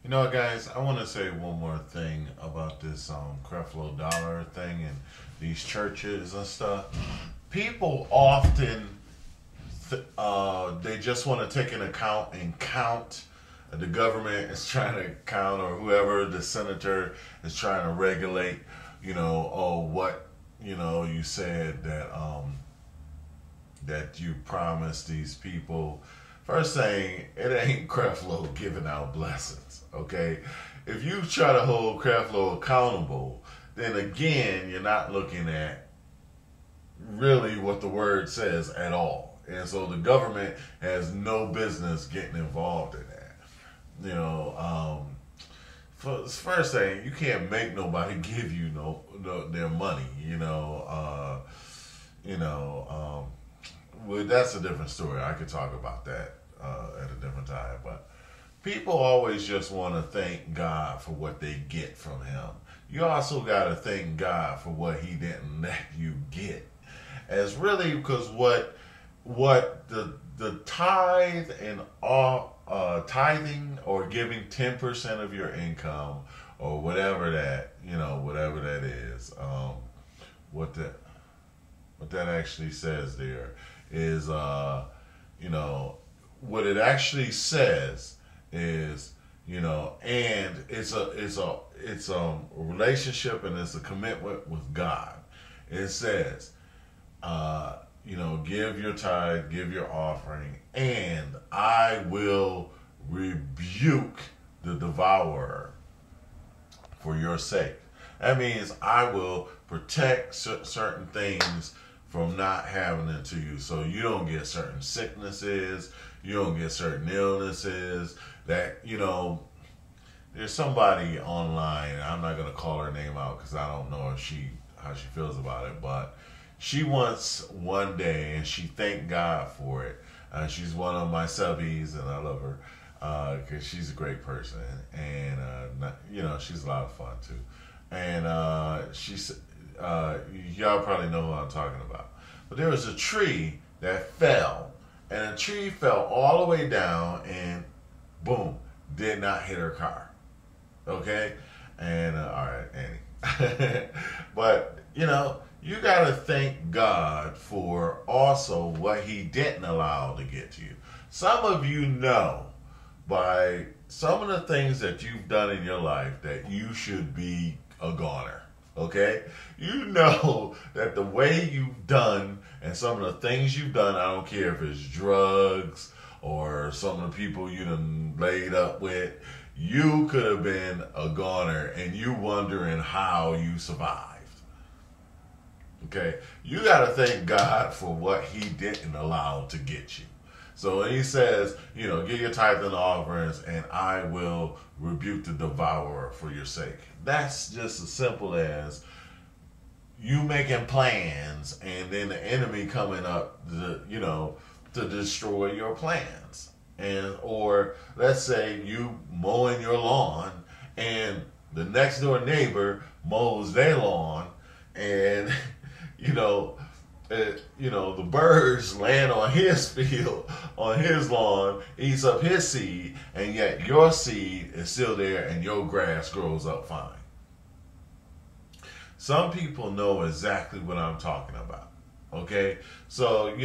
You know what, guys? I want to say one more thing about this Creflo Dollar thing and these churches and stuff. People often they just want to take an account and count. The government is trying to count, or whoever the senator is trying to regulate. Oh, what you said that you promised these people. First thing, it ain't Creflo giving out blessings, okay? If you try to hold Creflo accountable, then again, you're not looking at really what the word says at all. And so the government has no business getting involved in that. You know, first thing, you can't make nobody give you their money. You know, well, that's a different story. I could talk about that at a different time. But people always just want to thank God for what they get from Him. You also got to thank God for what He didn't let you get. As really because what the tithe and all tithing or giving 10% of your income or whatever that is, what that what that actually says there is, what it actually says is, and it's a relationship and it's a commitment with God. It says, give your tithe, give your offering, and I will rebuke the devourer for your sake. That means I will protect certain things from not having it to you. So you don't get certain sicknesses, you don't get certain illnesses there's somebody online, I'm not going to call her name out because I don't know how she feels about it, but she once one day, and she thanked God for it. She's one of my subbies, and I love her because she's a great person, and she's a lot of fun too. And y'all probably know who I'm talking about. But there was a tree that fell, and the tree fell all the way down, and boom, did not hit her car. Okay, and all right, Annie. But you got to thank God for also what He didn't allow to get to you. Some of you know by some of the things that you've done in your life that you should be a goner. Okay? You know that the way you've done and some of the things you've done, I don't care if it's drugs or some of the people you done laid up with, you could have been a goner and you wondering how you survived. Okay, you got to thank God for what He didn't allow to get you. So when He says, give your tithe and offerings, and I will rebuke the devourer for your sake. That's just as simple as you making plans, and then the enemy coming up, to destroy your plans, or let's say you mowing your lawn, and the next door neighbor mows their lawn, and the birds land on his field, on his lawn, eats up his seed, and yet your seed is still there and your grass grows up fine. Some people know exactly what I'm talking about. Okay? So,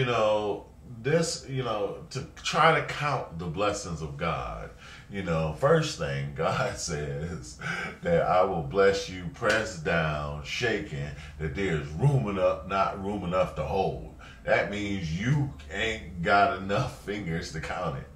to try to count the blessings of God, first thing God says that I will bless you, pressed down, shaken, that there's not room enough to hold. That means you ain't got enough fingers to count it.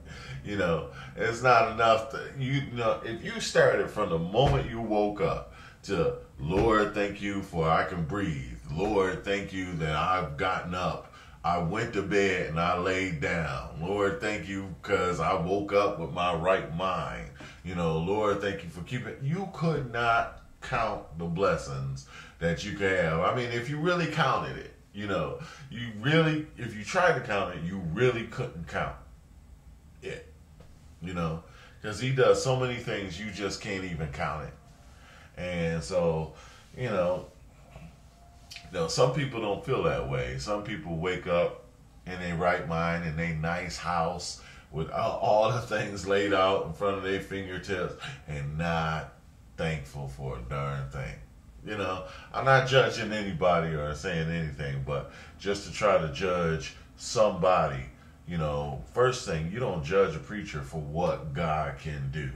It's not enough to, if you started from the moment you woke up to, Lord, thank you for I can breathe. Lord, thank you that I've gotten up. I went to bed and I laid down. Lord, thank you because I woke up with my right mind. Lord, thank you for keeping. You could not count the blessings that you could have. I mean, if you really counted it, if you tried to count it, you really couldn't count it. Because He does so many things you just can't even count it. And so, some people don't feel that way. Some people wake up in their right mind, in their nice house, with all the things laid out in front of their fingertips and not thankful for a darn thing. You know, I'm not judging anybody or saying anything, but just to try to judge somebody, you know, first thing, you don't judge a preacher for what God can do.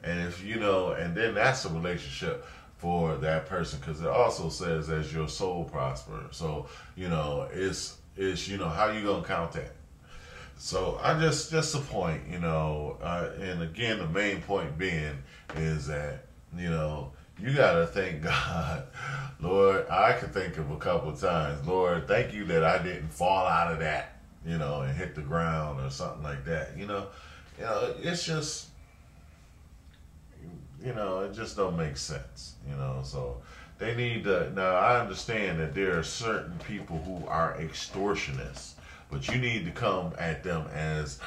And if you know, and then that's a relationship for that person, because it also says as your soul prospers. So you know, it's you know, how you gonna count that? So I just the point, you know, and again the main point being is that you know you gotta thank God, Lord. I can think of a couple of times, Lord, thank you that I didn't fall out of that, you know, and hit the ground or something like that. You know, it's just you know, it just don't make sense, you know. So they need to. Now I understand that there are certain people who are extortionists, but you need to come at them as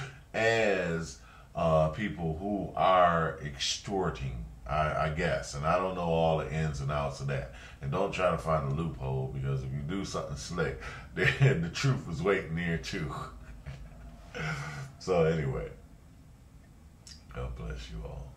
people who are extorting. I guess, and I don't know all the ins and outs of that. And don't try to find a loophole, because if you do something slick, then the truth is waiting there too. So anyway, God bless you all.